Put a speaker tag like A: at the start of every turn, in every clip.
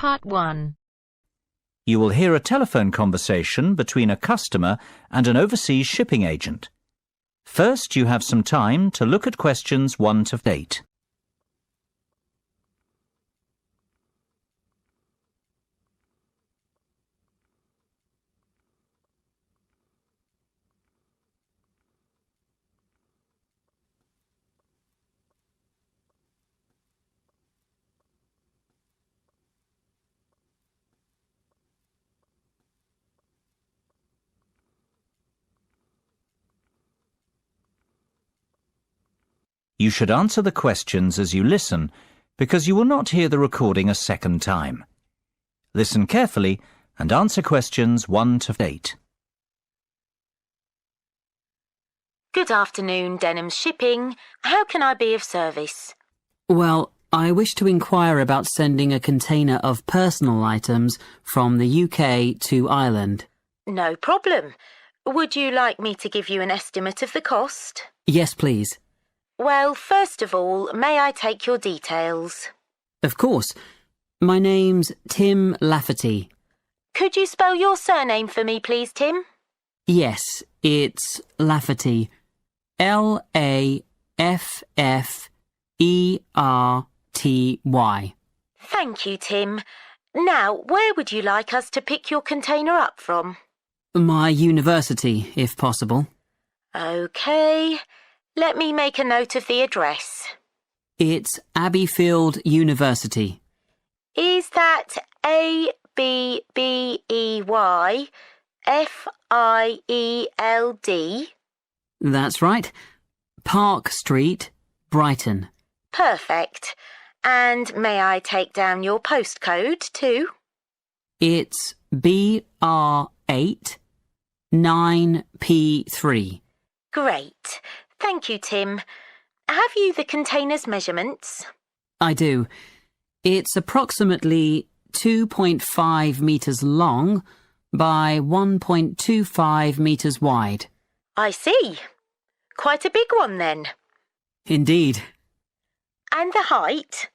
A: Part 1.
B: You will hear a telephone conversation between a customer and an overseas shipping agent. First, you have some time to look at questions 1 to 8. You should answer the questions as you listen, because you will not hear the recording a second time. Listen carefully and answer questions 1 to 8.
C: Good afternoon, Denham's Shipping. How can I be of service?
D: Well, I wish to inquire about sending a container of personal items from the UK to Ireland.
C: No problem. Would you like me to give you an estimate of the cost?
D: Yes, please.
C: Well, first of all, may I take your details?
D: Of course. My name's Tim Lafferty.
C: Could you spell your surname for me, please, Tim?
D: Yes, it's Lafferty. L-A-F-F-E-R-T-Y.
C: Thank you, Tim. Now, where would you like us to pick your container up from?
D: My university, if possible.
C: OK. Let me make a note of the address.
D: It's Abbeyfield University.
C: Is that A-B-B-E-Y-F-I-E-L-D?
D: That's right. Park Street, Brighton.
C: Perfect. And may I take down your postcode too?
D: It's BR8 9P3.
C: Great. Thank you, Tim. Have you the container's measurements?
D: I do. It's approximately 2.5 metres long by 1.25 metres wide.
C: I see. Quite a big one then.
D: Indeed.
C: And the height?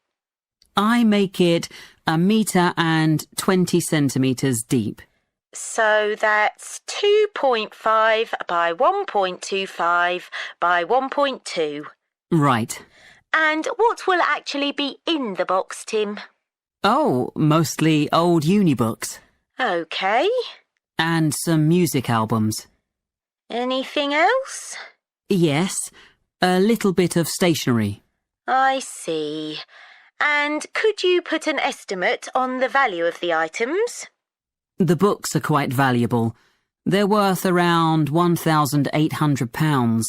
D: I make it 1.20 metres deep.
C: So that's 2.5 by 1.25 by 1.2.
D: Right.
C: And what will actually be in the box, Tim?
D: Oh, mostly old uni books.
C: OK.
D: And some music albums.
C: Anything else?
D: Yes, a little bit of stationery.
C: I see. And could you put an estimate on the value of the items?
D: The books are quite valuable. They're worth around £1,800.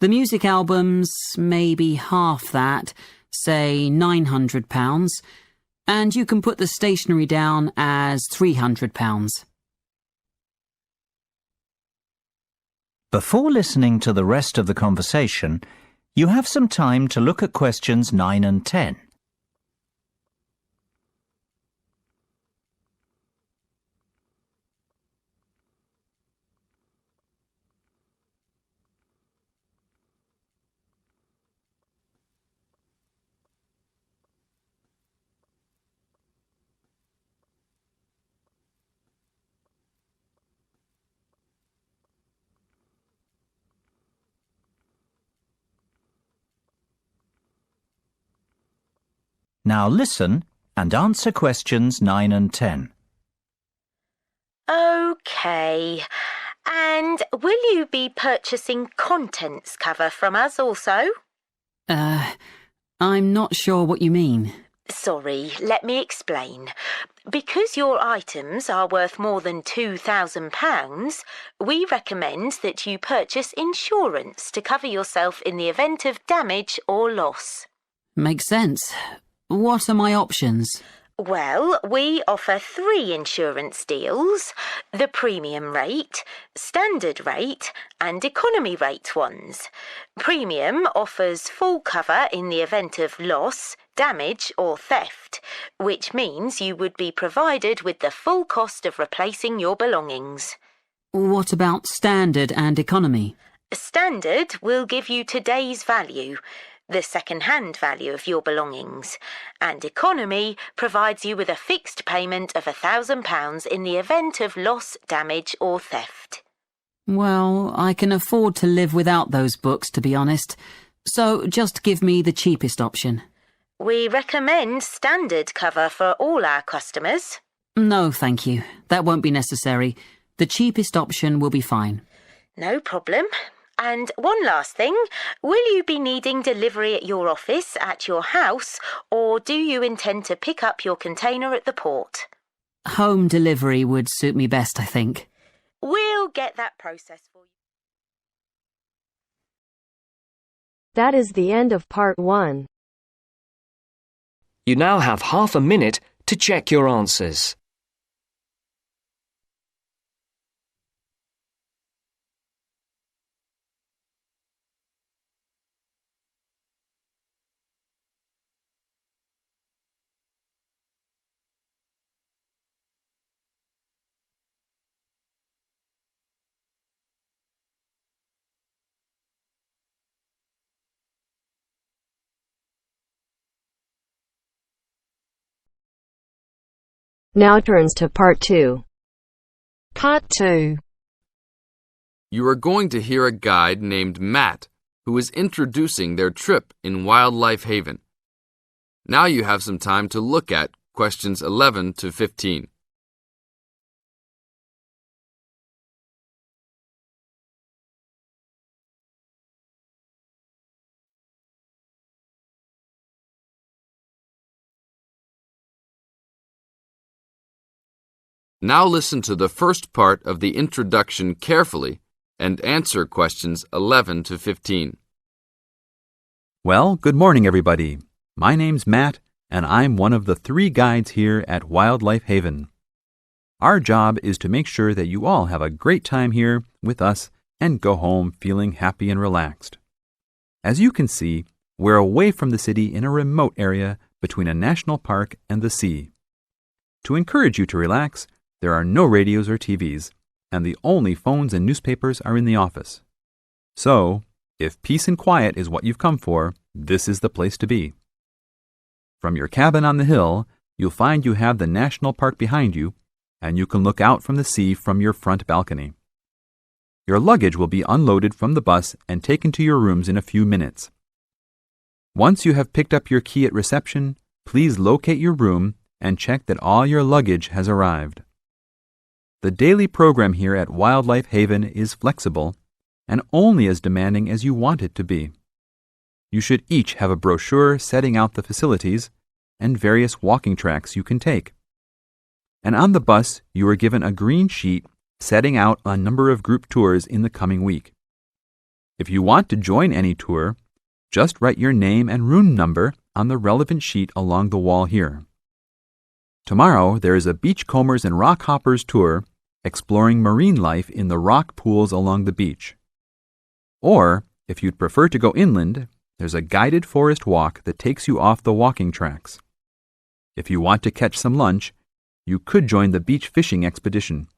D: The music albums, maybe half that, say £900. And you can put the stationery down as £300.
B: Before listening to the rest of the conversation, you have some time to look at questions 9 and 10. Now listen and answer questions 9 and 10.
C: OK. And will you be purchasing contents cover from us also?
D: I'm not sure what you mean.
C: Sorry, let me explain. Because your items are worth more than £2,000, we recommend that you purchase insurance to cover yourself in the event of damage or loss.
D: Makes sense. What are my options?
C: Well, we offer 3 insurance deals: the premium rate, standard rate and economy rate ones. Premium offers full cover in the event of loss, damage or theft, which means you would be provided with the full cost of replacing your belongings.
D: What about standard and economy?
C: Standard will give you today's value. the second-hand value of your belongings, and economy provides you with a fixed payment of £1,000 in the event of loss, damage or theft.
D: Well, I can afford to live without those books, to be honest, so just give me the cheapest option.
C: We recommend standard cover for all our customers.
D: No, thank you. That won't be necessary. The cheapest option will be fine.
C: No problem. And one last thing, will you be needing delivery at your office, at your house, or do you intend to pick up your container at the port?
D: Home delivery would suit me best, I think.
C: We'll get that process for you.
A: That is the end of part 1.
E: You now have half a minute to check your answers.
A: Now turns to part 2. Part 2.
F: You are going to hear a guide named Matt who is introducing their trip in Wildlife Haven. Now you have some time to look at questions 11 to 15. Now listen to the first part of the introduction carefully and answer questions 11 to 15.
G: Well, good morning, everybody. My name's Matt, and I'm one of the 3 guides here at Wildlife Haven. Our job is to make sure that you all have a great time here with us and go home feeling happy and relaxed. As you can see, we're away from the city in a remote area between a national park and the sea. To encourage you to relax, there are no radios or TVs, and the only phones and newspapers are in the office. So, if peace and quiet is what you've come for, this is the place to be. From your cabin on the hill, you'll find you have the national park behind you, and you can look out from the sea from your front balcony. Your luggage will be unloaded from the bus and taken to your rooms in a few minutes. Once you have picked up your key at reception, please locate your room and check that all your luggage has arrived. The daily program here at Wildlife Haven is flexible and only as demanding as you want it to be. You should each have a brochure setting out the facilities and various walking tracks you can take. And on the bus, you are given a green sheet setting out a number of group tours in the coming week. If you want to join any tour, just write your name and room number on the relevant sheet along the wall here. Tomorrow, there is a beachcombers and rock hoppers tour exploring marine life in the rock pools along the beach. Or, if you'd prefer to go inland, there's a guided forest walk that takes you off the walking tracks. If you want to catch some lunch, you could join the beach fishing expedition.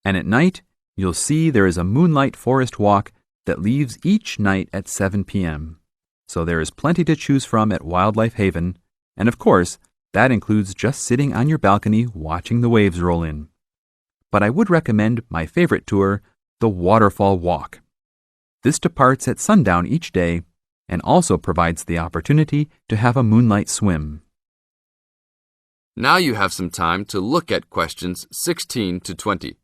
G: And at night, you'll see there is a moonlight forest walk that leaves each night at 7 p.m. So there is plenty to choose from at Wildlife Haven, and of course, that includes just sitting on your balcony watching the waves roll in. But I would recommend my favorite tour, the Waterfall Walk. This departs at sundown each day and also provides the opportunity to have a moonlight swim.
F: Now you have some time to look at questions 16 to 20.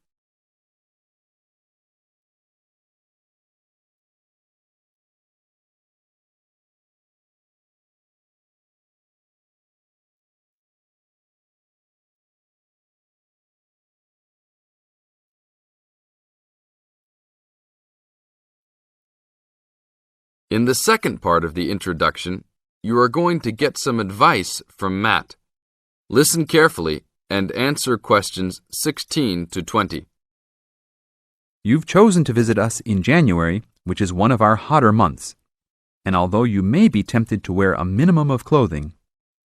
F: In the second part of the introduction, you are going to get some advice from Matt. Listen carefully and answer questions 16 to 20.
G: You've chosen to visit us in January, which is one of our hotter months. And although you may be tempted to wear a minimum of clothing,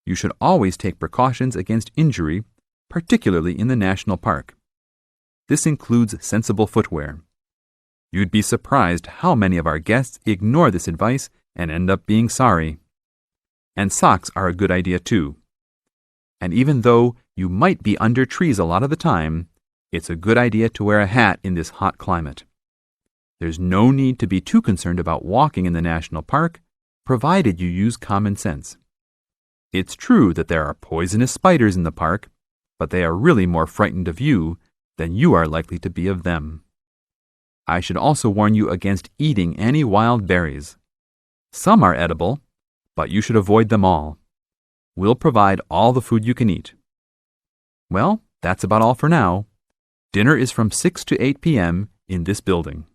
G: you should always take precautions against injury, particularly in the national park. This includes sensible footwear. You'd be surprised how many of our guests ignore this advice and end up being sorry. And socks are a good idea too. And even though you might be under trees a lot of the time, it's a good idea to wear a hat in this hot climate. There's no need to be too concerned about walking in the national park, provided you use common sense. It's true that there are poisonous spiders in the park, but they are really more frightened of you than you are likely to be of them. I should also warn you against eating any wild berries. Some are edible, but you should avoid them all. We'll provide all the food you can eat. Well, that's about all for now. Dinner is from 6 to 8 p.m. in this building.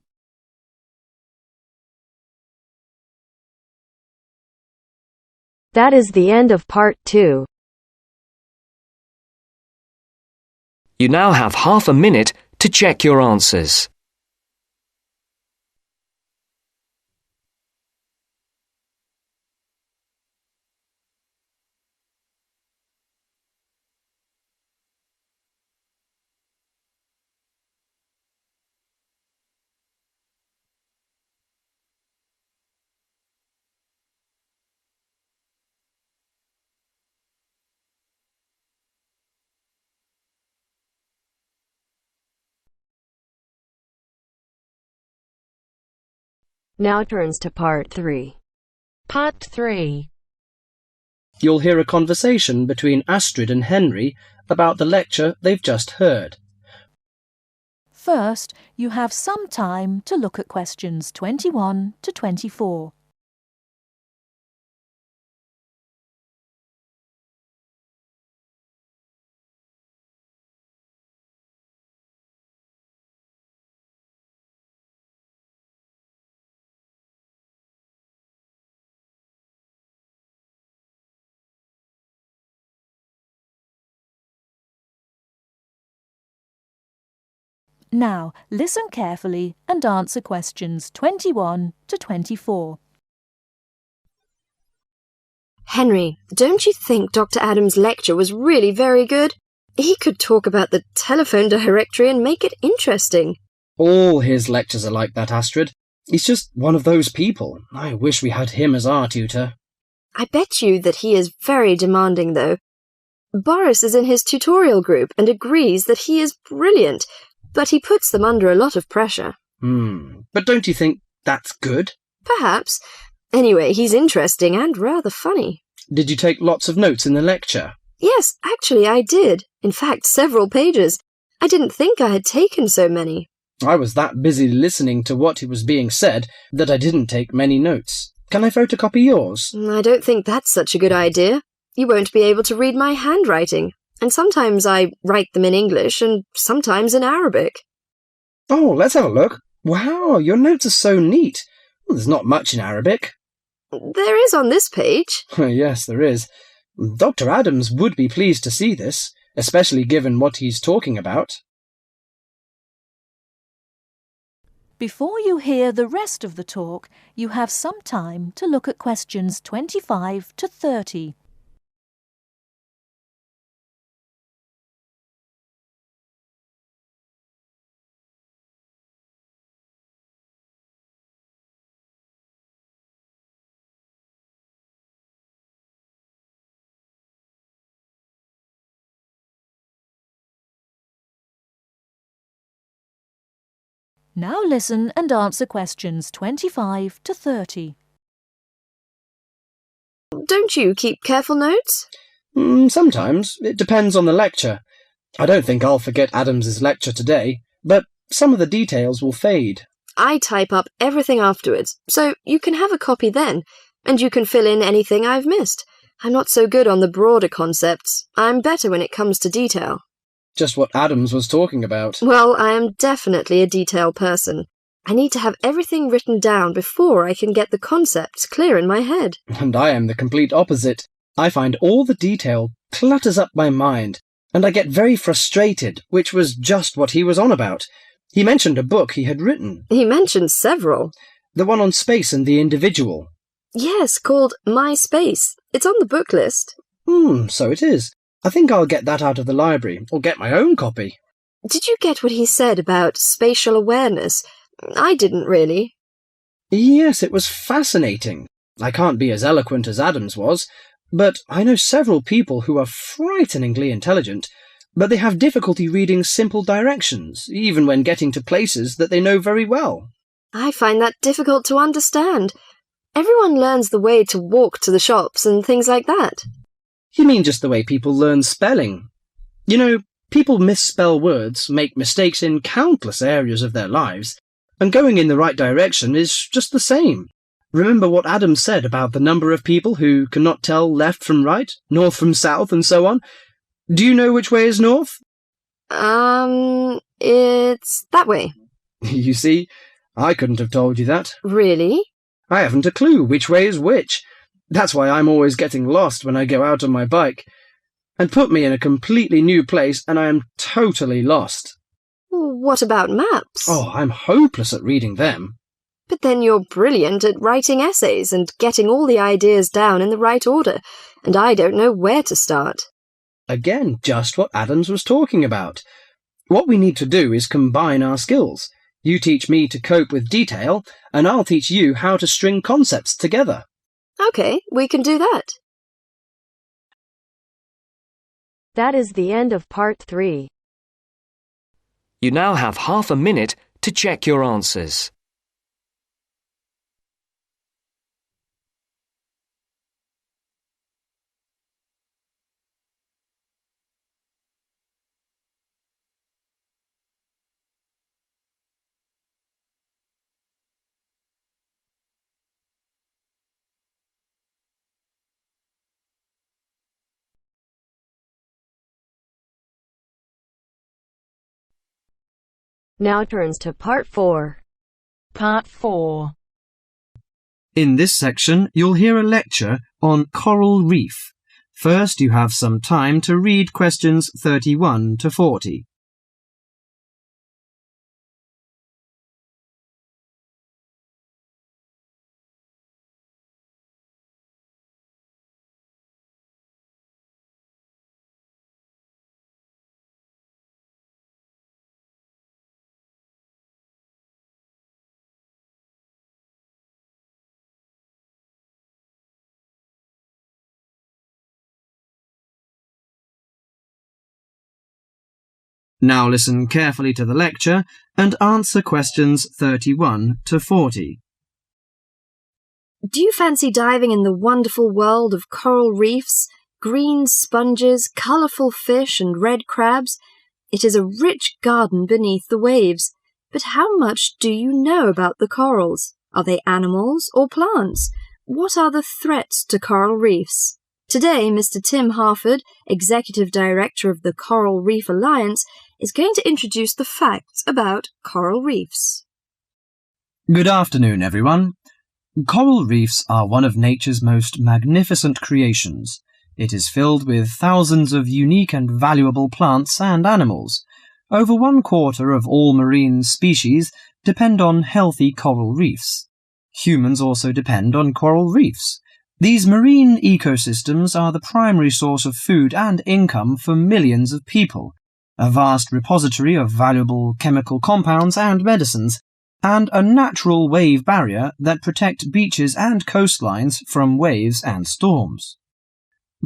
A: That is the end of part 2.
E: You now have half a minute to check your answers.
A: Now turns to part 3. Part 3.
H: You'll hear a conversation between Astrid and Henry about the lecture they've just heard.
I: First, you have some time to look at questions 21 to 24. Now, listen carefully and answer questions 21 to 24.
J: Henry, don't you think Dr. Adams' lecture was really very good? He could talk about the telephone directory and make it interesting.
H: All his lectures are like that, Astrid. He's just one of those people. I wish we had him as our tutor.
J: I bet you that he is very demanding, though. Boris is in his tutorial group and agrees that he is brilliant, but he puts them under a lot of pressure.
H: But don't you think that's good?
J: Perhaps. Anyway, he's interesting and rather funny.
H: Did you take lots of notes in the lecture?
J: Yes, actually I did. In fact, several pages. I didn't think I had taken so many.
H: I was that busy listening to what was being said that I didn't take many notes. Can I photocopy yours?
J: I don't think that's such a good idea. You won't be able to read my handwriting. And sometimes I write them in English and sometimes in Arabic.
H: Oh, let's have a look. Wow, your notes are so neat. Well, there's not much in Arabic.
J: There is on this page.
H: Yes, there is. Dr. Adams would be pleased to see this, especially given what he's talking about.
I: Before you hear the rest of the talk, you have some time to look at questions 25 to 30. Now listen and answer questions 25 to 30.
J: Don't you keep careful notes?
H: Sometimes. It depends on the lecture. I don't think I'll forget Adams's lecture today, but some of the details will fade.
J: I type up everything afterwards, so you can have a copy then, and you can fill in anything I've missed. I'm not so good on the broader concepts. I'm better when it comes to detail.
H: Just what Adams was talking about.
J: Well, I am definitely a detail person. I need to have everything written down before I can get the concepts clear in my head.
H: And I am the complete opposite. I find all the detail clutters up my mind, and I get very frustrated, which was just what he was on about. He mentioned a book he had written.
J: He mentioned several.
H: The one on space and the individual.
J: Yes, called My Space. It's on the book list.
H: So it is. I think I'll get that out of the library, or get my own copy.
J: Did you get what he said about spatial awareness? I didn't really.
H: Yes, it was fascinating. I can't be as eloquent as Adams was, but I know several people who are frighteningly intelligent, but they have difficulty reading simple directions, even when getting to places that they know very well.
J: I find that difficult to understand. Everyone learns the way to walk to the shops and things like that.
H: You mean just the way people learn spelling? You know, people misspell words, make mistakes in countless areas of their lives, and going in the right direction is just the same. Remember what Adam said about the number of people who cannot tell left from right, north from south, and so on? Do you know which way is north?
J: It's that way.
H: You see, I couldn't have told you that.
J: Really?
H: I haven't a clue which way is which. That's why I'm always getting lost when I go out on my bike. And put me in a completely new place and I am totally lost.
J: What about maps?
H: Oh, I'm hopeless at reading them.
J: But then you're brilliant at writing essays and getting all the ideas down in the right order, and I don't know where to start.
H: Again, just what Adams was talking about. What we need to do is combine our skills. You teach me to cope with detail, and I'll teach you how to string concepts together.
J: Okay, we can do that.
A: That is the end of part 3.
E: You now have half a minute to check your answers.
A: Now turns to part 4.
I: Part 4.
H: In this section, you'll hear a lecture on coral reef. First, you have some time to read questions 31 to 40. Now listen carefully to the lecture and answer questions 31 to 40.
J: Do you fancy diving in the wonderful world of coral reefs, green sponges, colourful fish and red crabs? It is a rich garden beneath the waves. But how much do you know about the corals? Are they animals or plants? What are the threats to coral reefs? Today, Mr. Tim Harford, Executive Director of the Coral Reef Alliance, is going to introduce the facts about coral reefs.
H: Good afternoon, everyone. Coral reefs are one of nature's most magnificent creations. It is filled with thousands of unique and valuable plants and animals. Over 1/4 of all marine species depend on healthy coral reefs. Humans also depend on coral reefs. These marine ecosystems are the primary source of food and income for millions of people, a vast repository of valuable chemical compounds and medicines, and a natural wave barrier that protect beaches and coastlines from waves and storms.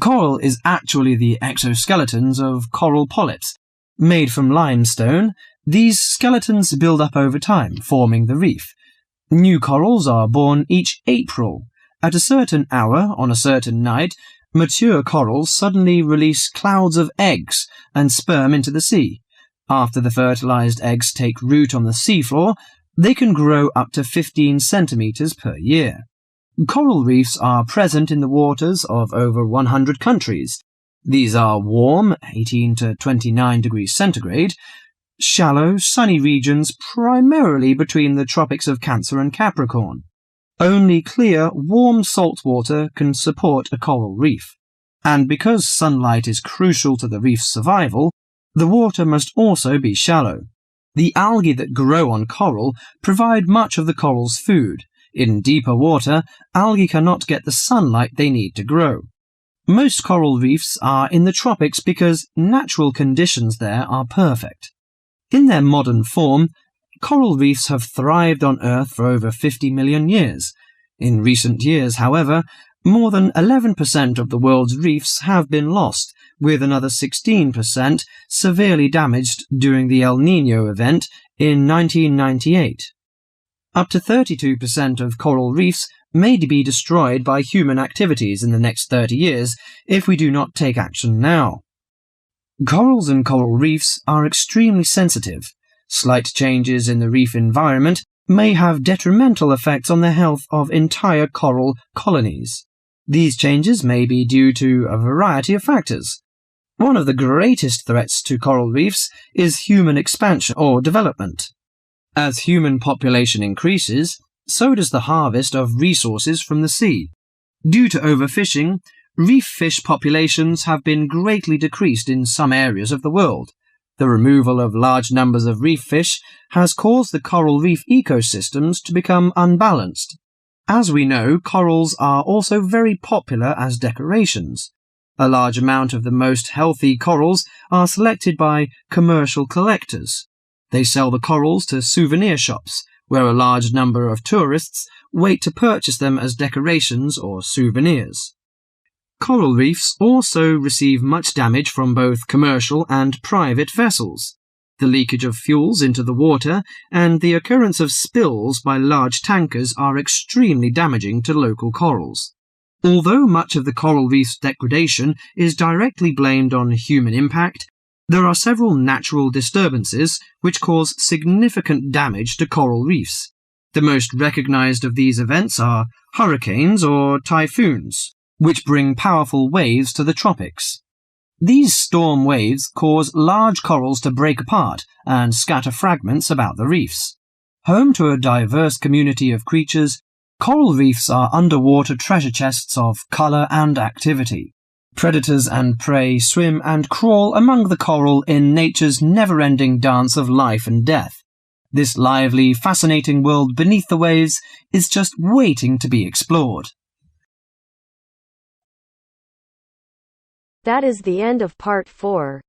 H: Coral is actually the exoskeletons of coral polyps. Made from limestone, these skeletons build up over time, forming the reef. New corals are born each April. At a certain hour, on a certain night, mature corals suddenly release clouds of eggs and sperm into the sea. After the fertilized eggs take root on the seafloor, they can grow up to 15 centimeters per year. Coral reefs are present in the waters of over 100 countries. These are warm, 18 to 29 degrees centigrade, shallow, sunny regions primarily between the tropics of Cancer and Capricorn. Only clear, warm salt water can support a coral reef. And because sunlight is crucial to the reef's survival, the water must also be shallow. The algae that grow on coral provide much of the coral's food. In deeper water, algae cannot get the sunlight they need to grow. Most coral reefs are in the tropics because natural conditions there are perfect. In their modern form, coral reefs have thrived on Earth for over 50 million years. In recent years, however, more than 11% of the world's reefs have been lost, with another 16% severely damaged during the El Niño event in 1998. Up to 32% of coral reefs may be destroyed by human activities in the next 30 years if we do not take action now. Corals and coral reefs are extremely sensitive. Slight changes in the reef environment may have detrimental effects on the health of entire coral colonies. These changes may be due to a variety of factors. One of the greatest threats to coral reefs is human expansion or development. As human population increases, so does the harvest of resources from the sea. Due to overfishing, reef fish populations have been greatly decreased in some areas of the world. The removal of large numbers of reef fish has caused the coral reef ecosystems to become unbalanced. As we know, corals are also very popular as decorations. A large amount of the most healthy corals are selected by commercial collectors. They sell the corals to souvenir shops, where a large number of tourists wait to purchase them as decorations or souvenirs. Coral reefs also receive much damage from both commercial and private vessels. The leakage of fuels into the water and the occurrence of spills by large tankers are extremely damaging to local corals. Although much of the coral reef's degradation is directly blamed on human impact, there are several natural disturbances which cause significant damage to coral reefs. The most recognized of these events are hurricanes or typhoons, which bring powerful waves to the tropics. These storm waves cause large corals to break apart and scatter fragments about the reefs. Home to a diverse community of creatures, coral reefs are underwater treasure chests of color and activity. Predators and prey swim and crawl among the coral in nature's never-ending dance of life and death. This lively, fascinating world beneath the waves is just waiting to be explored.
A: That is the end of part 4.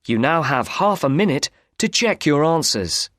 E: You now have half a minute to check your answers.